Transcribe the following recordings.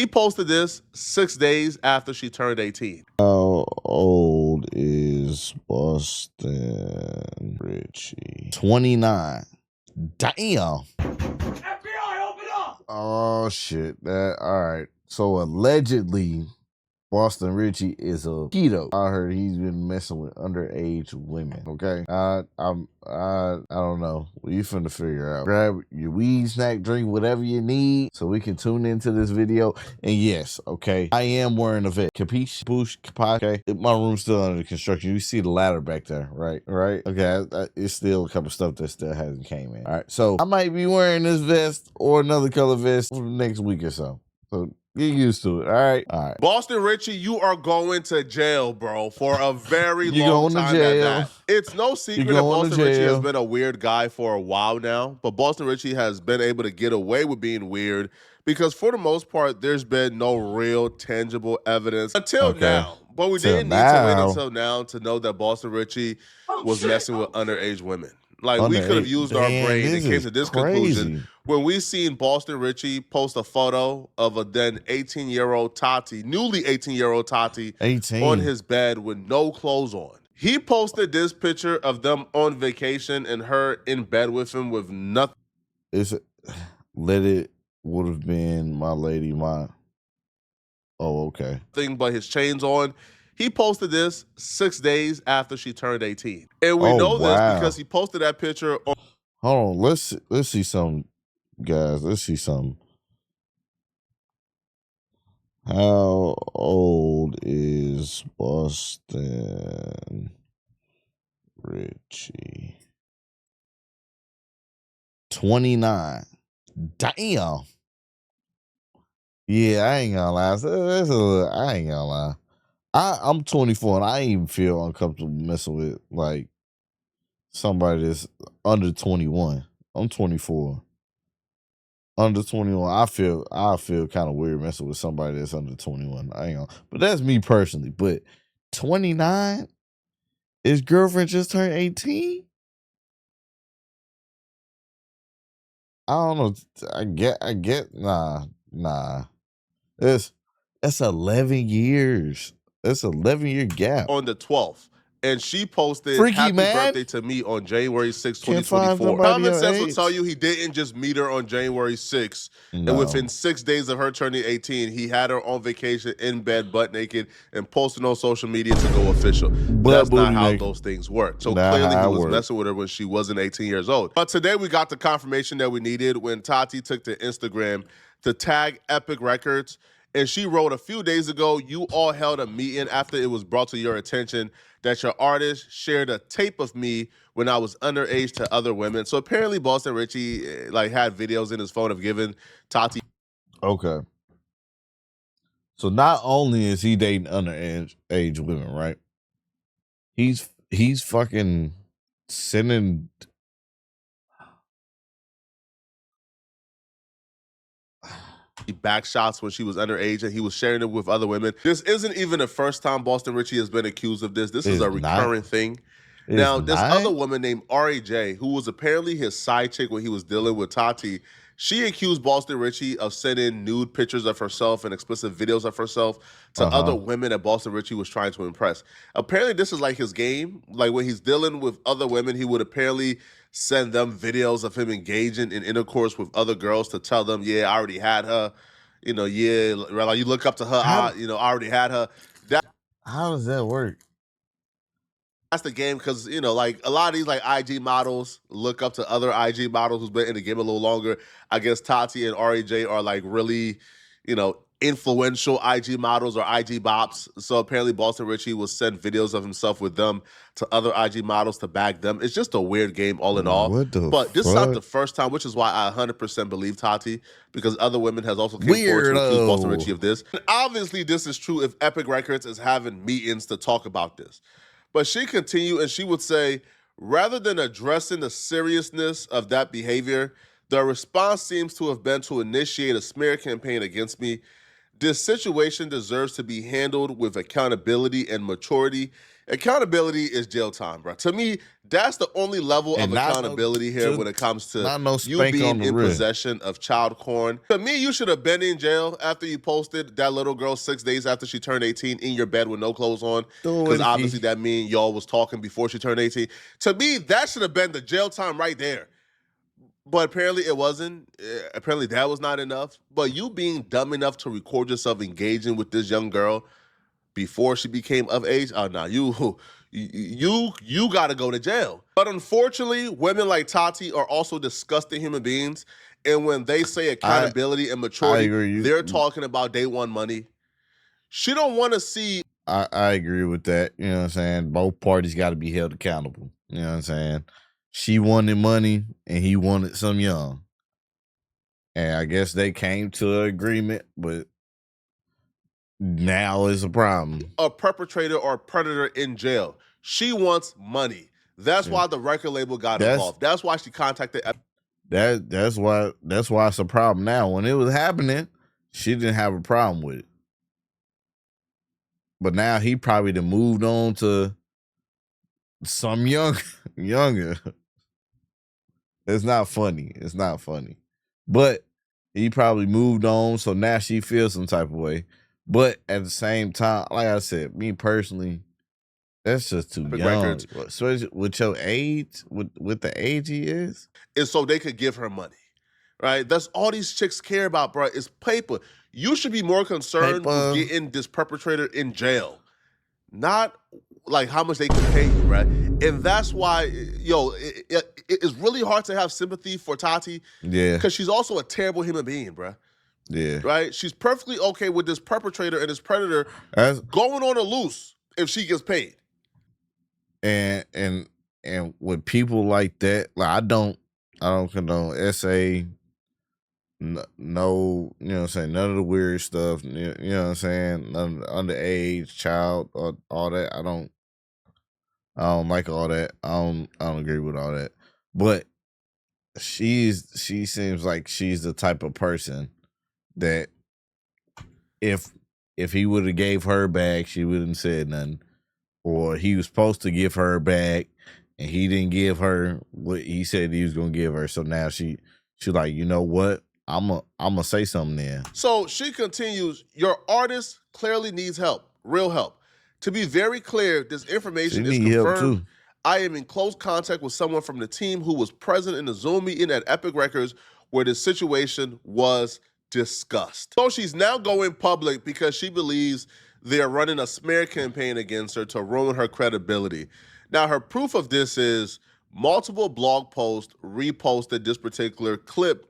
He posted this 6 days after she turned 18. How old is Boston Richey? 29. Damn. FBI, open up! Oh shit. All right. So allegedly, Boston Richey is a pedo. I heard he's been messing with underage women. Okay, I don't know. What you finna figure out? Grab your weed, snack, drink, whatever you need, so we can tune into this video. And yes, okay, I am wearing a vest. Capiche? Boosh? Capiche? Okay, my room's still under construction. You see the ladder back there, right? Right? Okay, it's still a couple stuff that still hasn't came in. All right, so I might be wearing this vest or another color vest for the next week or so. So get used to it. All right. All right. Boston Richey, you are going to jail, bro, for a very long time at that. It's no secret that Boston Richey has been a weird guy for a while now, but Boston Richey has been able to get away with being weird because for the most part, there's been no real tangible evidence until now. But we didn't need to wait until now to know that Boston Richey was messing with underage women. Like, we could have used our brain and came to this conclusion when we seen Boston Richey post a photo of a then 18-year-old Tati, newly 18-year-old Tati, on his bed with no clothes on. He posted this picture of them on vacation and her in bed with him with nothing. Let it would have been my lady, my. Oh, okay. Thing but his chains on. He posted this 6 days after she turned 18. And we know this because he posted that picture on. Hold on, let's see some, guys. Let's see some. How old is Boston Richey? 29. Damn. Yeah, I ain't gonna lie. I ain't gonna lie. I'm 24 and I ain't even feel uncomfortable messing with like somebody that's under 21. I'm 24. Under 21, I feel kind of weird messing with somebody that's under 21. I ain't gonna, but that's me personally. But 29, his girlfriend just turned 18. I don't know. I get. Nah. That's 11 years. That's 11-year gap. On the 12th. And she posted happy birthday to me on January 6, 2024. Common sense will tell you he didn't just meet her on January 6th. No. And within 6 days of her turning 18, he had her on vacation in bed, butt naked, and posting on social media to go official. That's not how those things work. So clearly he was messing with her when she wasn't 18 years old. But today we got the confirmation that we needed when Tati took to Instagram to tag Epic Records. And she wrote a few days ago, you all held a meeting after it was brought to your attention that your artist shared a tape of me when I was underage to other women. So apparently Boston Richey like had videos in his phone of giving Tati. Okay. So not only is he dating underage women, right? He's fucking sending back shots when she was underage and he was sharing it with other women. This isn't even the first time Boston Richey has been accused of this. This is a recurring thing. Now, this other woman named Richeys, who was apparently his side chick when he was dealing with Tati, she accused Boston Richey of sending nude pictures of herself and explicit videos of herself to other women that Boston Richey was trying to impress. Apparently, this is like his game. Like when he's dealing with other women, he would apparently send them videos of him engaging in intercourse with other girls to tell them, yeah, I already had her. You know, yeah, like you look up to her, I already had her. How does that work? That's the game because, you know, like a lot of these like IG models look up to other IG models who's been in the game a little longer. I guess Tati and Richeys are like really, you know, influential IG models or IG bops. So apparently Boston Richey will send videos of himself with them to other IG models to bag them. It's just a weird game all in all. But this is not the first time, which is why I 100% believe Tati, because other women has also came forward to accuse Boston Richey of this. And obviously this is true if Epic Records is having meetings to talk about this. But she continued and she would say, rather than addressing the seriousness of that behavior, the response seems to have been to initiate a smear campaign against me. This situation deserves to be handled with accountability and maturity, Accountability is jail time, bro. To me, that's the only level And of not accountability here when it comes to not no you spank being on the in wrist. possession of child porn. To me, you should have been in jail after you posted that little girl 6 days after she turned 18 in your bed with no clothes on. Because obviously that mean y'all was talking before she turned 18. To me, that should have been the jail time right there. But apparently it wasn't. Apparently that was not enough. But you being dumb enough to record yourself engaging with this young girl before she became of age, oh no, you got to go to jail. But unfortunately, women like Tati are also disgusting human beings, and when they say accountability and maturity, they're talking about day one money. She don't want to see. I agree with that. You know what I'm saying? Both parties got to be held accountable. You know what I'm saying? She wanted money and he wanted some young. And I guess they came to an agreement, but now is a problem. A perpetrator or a predator in jail. She wants money. That's why the record label got involved. That's why she contacted. That's why it's a problem now. When it was happening, she didn't have a problem with it. But now he probably done moved on to some younger. It's not funny. It's not funny. But he probably moved on, so now she feels some type of way. But at the same time, like I said, me personally, that's just too young. Especially with your age, with the age he is. So they could give her money. Right? That's all these chicks care about, bro, is paper. You should be more concerned with getting this perpetrator in jail, not like how much they can pay you, right? And that's why, it's really hard to have sympathy for Tati. Yeah. Because she's also a terrible human being, bro. Yeah. Right? She's perfectly okay with this perpetrator and this predator going on a loose if she gets paid. And with people like that, like I don't condone SA. No, you know what I'm saying? None of the weird stuff, you know what I'm saying? None of the underage, child, or all that. I don't like all that. I don't agree with all that. But she seems like she's the type of person that if he would have gave her back, she wouldn't said nothing. Or he was supposed to give her back and he didn't give her what he said he was gonna give her. So now she like, you know what? I'm gonna say something there. So she continues, your artist clearly needs help, real help. To be very clear, this information is confirmed. I am in close contact with someone from the team who was present in the Zoom meeting at Epic Records where this situation was discussed. So she's now going public because she believes they're running a smear campaign against her to ruin her credibility. Now, her proof of this is multiple blog posts reposted this particular clip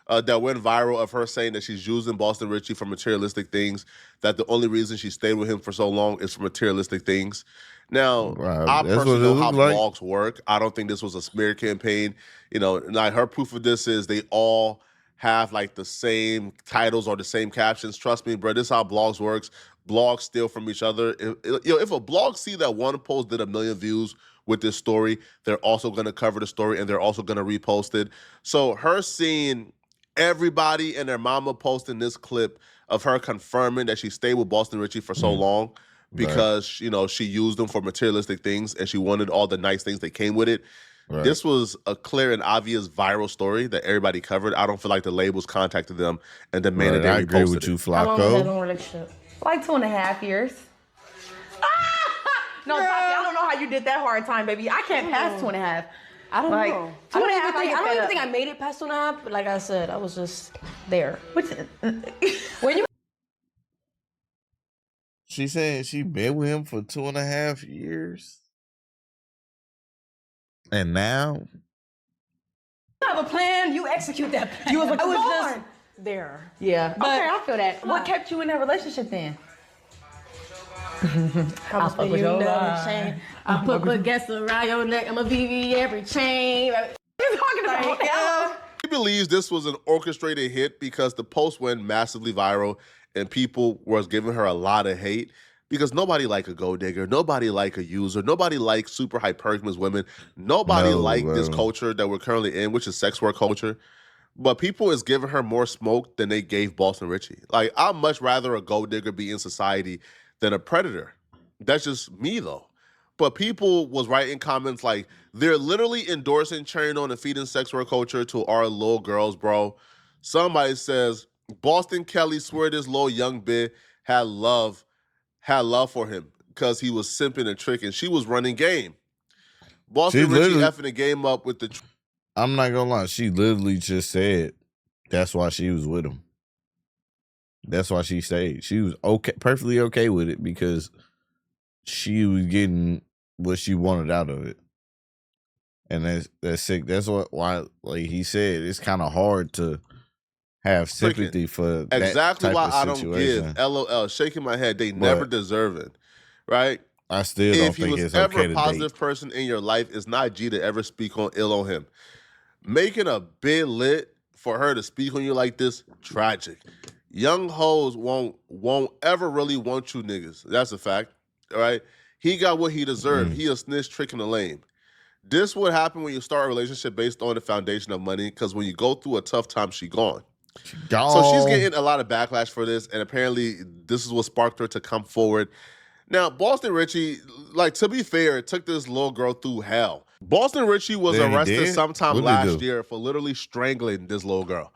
that went viral of her saying that she's using Boston Richey for materialistic things, that the only reason she stayed with him for so long is for materialistic things. Now, I personally know how blogs work. I don't think this was a smear campaign. Like her proof of this is they all have like the same titles or the same captions. Trust me, bro, this is how blogs works. Blogs steal from each other. If a blog see that one post did 1 million views with this story, they're also going to cover the story and they're also going to repost it. So her seeing everybody and their mama posting this clip of her confirming that she stayed with Boston Richey for so long because, she used them for materialistic things and she wanted all the nice things that came with it. Right. This was a clear and obvious viral story that everybody covered. I don't feel like the labels contacted them and demanded they reposted it. I agree with you, Flacco. How long was that long relationship? Like 2.5 years. No, Tati, I don't know how you did that hard time, baby. I can't pass 2.5. I don't know. I don't even think I made it past 2.5, but like I said, I was just there. When you She saying she been with him for 2.5 years. And now have a plan, you execute that plan. You was like, I was just there. Yeah. But okay, I feel that. What kept you in that relationship then? I fuck with your chain. I put gas around your neck. I'm a VV every chain. You're talking about now. She believes this was an orchestrated hit because the post went massively viral and people was giving her a lot of hate because nobody like a gold digger, nobody like a user, nobody like super hypergamous women, nobody this culture that we're currently in, which is sex work culture. But people is giving her more smoke than they gave Boston Richey. Like, I'd much rather a gold digger be in society than a predator. That's just me, though. But people was writing comments like, they're literally endorsing, cheering on, and feeding sex work culture to our little girls, bro. Somebody says, Boston Kelly swear this little young bitch had love for him because he was simping and tricking. She was running game. Boston Richie effing the game up with the... I'm not gonna lie. She literally just said that's why she was with him. That's why she stayed. She was perfectly okay with it because she was getting what she wanted out of it. And that's sick. That's why, like he said, it's kind of hard to have sympathy for that exactly type why of I situation. don't give LOL, shaking my head. They never deserve it, right? I still don't think it's okay to date. If he was ever a positive person in your life, it's not G to ever speak ill on him. Making a bid lit for her to speak on you like this, tragic. Young hoes won't ever really want you niggas. That's a fact, all right? He got what he deserved. He a snitch, tricking the lame. This would happen when you start a relationship based on the foundation of money, because when you go through a tough time, she gone. So she's getting a lot of backlash for this, and apparently this is what sparked her to come forward. Now, Boston Richey, like, to be fair, took this little girl through hell. Boston Richey was arrested sometime last year for literally strangling this little girl.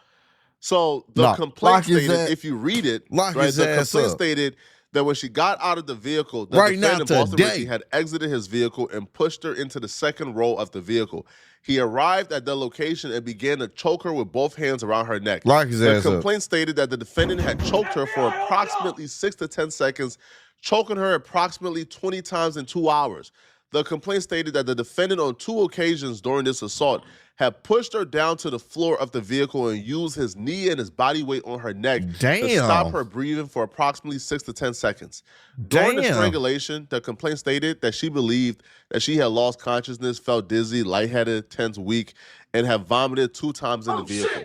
So the complaint stated, if you read it, right, the complaint stated that when she got out of the vehicle, the defendant, Boston Richey, had exited his vehicle and pushed her into the second row of the vehicle. He arrived at the location and began to choke her with both hands around her neck. The complaint stated that the defendant had choked her for approximately 6 to 10 seconds, choking her approximately 20 times in 2 hours. The complaint stated that the defendant on 2 occasions during this assault had pushed her down to the floor of the vehicle and used his knee and his body weight on her neck to stop her breathing for approximately 6 to 10 seconds. During the strangulation, the complaint stated that she believed that she had lost consciousness, felt dizzy, lightheaded, tense, weak, and had vomited 2 times in the vehicle.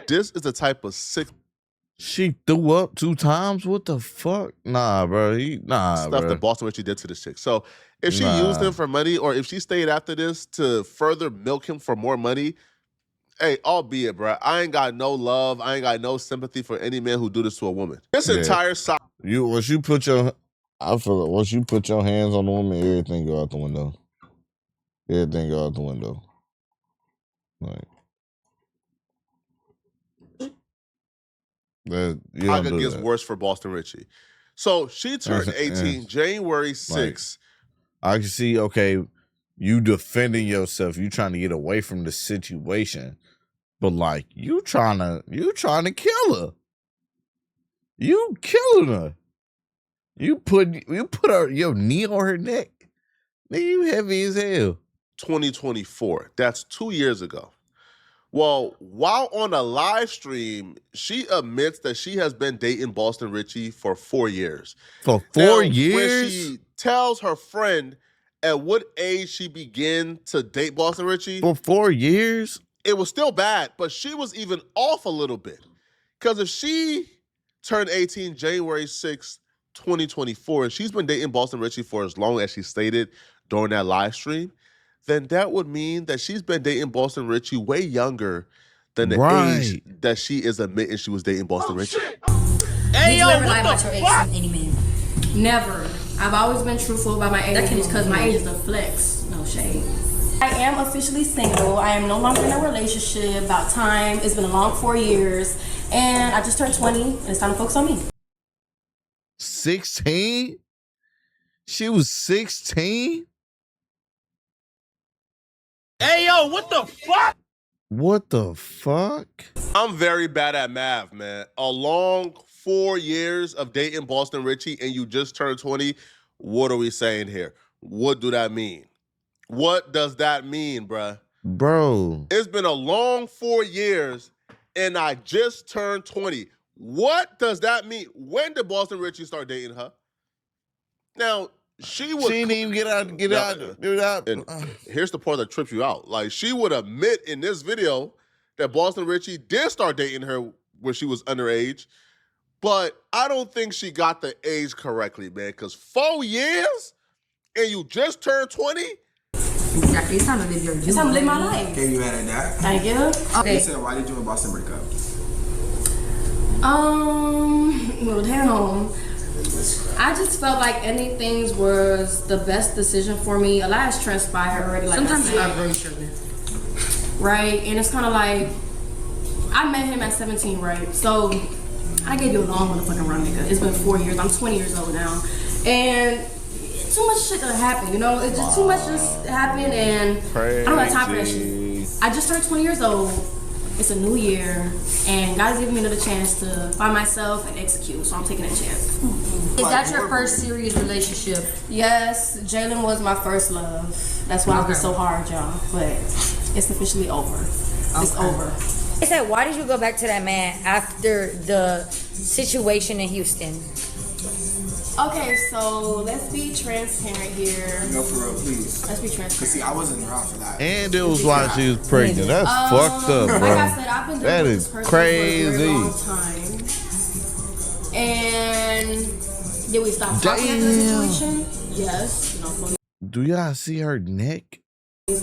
This is the type of sick... She threw up 2 times? What the fuck? Nah, bro. Stuff that Boston Richey did to this chick. So if she used him for money, or if she stayed after this to further milk him for more money, hey, albeit, bro, I ain't got no love, I ain't got no sympathy for any man who do this to a woman. This entire side... Once you put your hands on the woman, everything go out the window. Everything go out the window. Like... Saga gets worse for Boston Richey. So she turned 18 January 6th. I can see, okay, you defending yourself, you trying to get away from the situation, but like you trying to kill her. You killing her. You put your knee on her neck. Man, you heavy as hell. 2024. That's 2 years ago. Well, while on a live stream, she admits that she has been dating Boston Richey for 4 years. For 4 years? When she tells her friend at what age she began to date Boston Richey. For 4 years? It was still bad, but she was even off a little bit. Because if she turned 18 January 6th, 2024, and she's been dating Boston Richey for as long as she stated during that live stream, then that would mean that she's been dating Boston Richey way younger than the age that she is admitting she was dating Boston Richey. Hey, did you ever lie about your age to any man? Never. I've always been truthful about my age because my age is a flex. No shade. I am officially single. I am no longer in a relationship. About time. It's been a long 4 years. And I just turned 20, and it's time to focus on me. 16? She was 16? Hey, yo, what the fuck? What the fuck? I'm very bad at math, man. A long 4 years of dating Boston Richey and you just turned 20. What are we saying here? What do that mean? What does that mean, bruh? Bro. It's been a long 4 years and I just turned 20. What does that mean? When did Boston Richey start dating her? Now, she didn't even get out. And here's the part that trips you out. Like, she would admit in this video that Boston Richey did start dating her when she was underage, but I don't think she got the age correctly, man, because 4 years and you just turned 20? Exactly. It's time to live your dream. It's time to live my life. Okay, you had that. Thank you. Okay. You said, why did you and Boston break up? Well, damn. I just felt like ending things was the best decision for me. A lot has transpired already. Like sometimes you're not very sure. Right, and it's kind of like I met him at 17, right? So I gave you a long motherfucking run, nigga. It's been 4 years. I'm 20 years old now, and too much shit done happened. You know, it's just too much just happened, and I don't have time for that shit. I just turned 20 years old. It's a new year, and God's giving me another chance to find myself and execute, so I'm taking a chance. Is that your first serious relationship? Yes, Jalen was my first love. That's why it was so hard, y'all. But it's officially over. It's over. I said, why did you go back to that man after the situation in Houston? Okay, so let's be transparent here. No, for real, please. Let's be transparent. Cause see, I wasn't around for that. And it was while she was pregnant. That's fucked up, bro. Like I said, I've been That dealing with is this person crazy. for a very long time. And did we stop talking after the situation? Yes. You know, Monique Do y'all see her neck?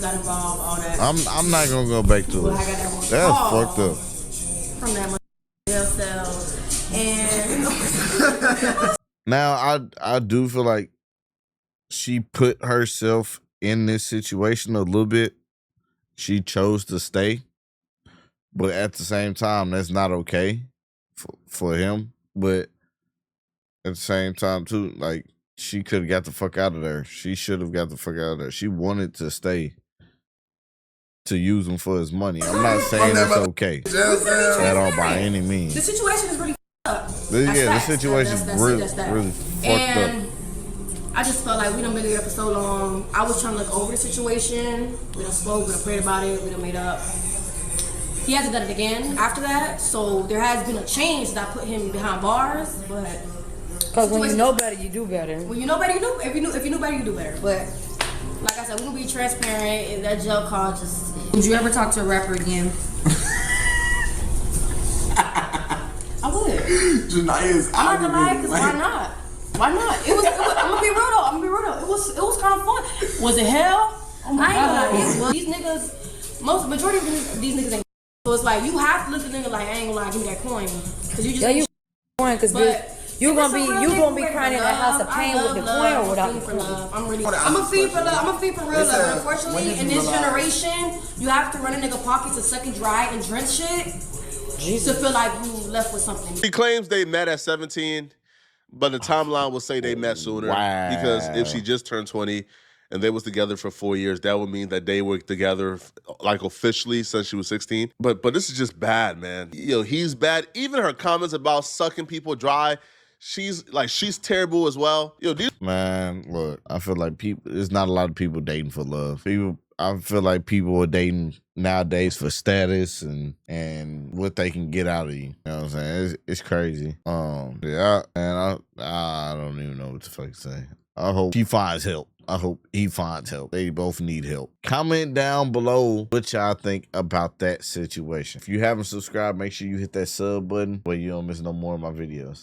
got involved, all that. I'm not gonna go back to Well, it. I got that one That's call fucked up. from that jail cell. And Now I do feel like she put herself in this situation a little bit. She chose to stay, but at the same time, that's not okay for him. But at the same time, too, like she could have got the fuck out of there. She should have got the fuck out of there. She wanted to stay to use him for his money. I'm not saying it's okay at all by any means. the situation is really up. The situation is really fucked and up. I just felt like we done been together for so long. I was trying to look over the situation. We done spoke, we done prayed about it, we done made up. He hasn't done it again after that, so there has been a change that I put him behind bars, but Because when you know better, you do better. when you know better, you do. If you knew better, you do better. But like I said, we're gonna be transparent. If that jail call just Would you ever talk to a rapper again? I would. Janaya's I'm not gonna lie, because why not? Why not? It was I'm gonna be real though. It was kind of fun. Was it hell? Oh my God. These niggas, majority of these niggas ain't. So it's like you have to look at the nigga like I ain't gonna lie, give me that coin. Cause you just Yeah, you because but you gonna be nigga crying in that house of pain with the coin or without the coin. I'm a feed for love. I'm a feed for real love. Unfortunately, in this generation, you have to run a nigga pockets to suck and dry and drink shit to feel like you left with something. He claims they met at 17, but the timeline will say they met sooner. Wow. Because if she just turned 20 and they was together for 4 years, that would mean that they were together like officially since she was 16. But this is just bad, man. You know, he's bad. Even her comments about sucking people dry, she's terrible as well. Yo, Man, look, I feel like there's not a lot of people dating for love. I feel like people are dating nowadays for status and what they can get out of you. You know what I'm saying? It's crazy. Yeah, and I don't even know what to fucking say. I hope he finds help. I hope he finds help. They both need help. Comment down below what y'all think about that situation. If you haven't subscribed, make sure you hit that sub button so you don't miss no more of my videos.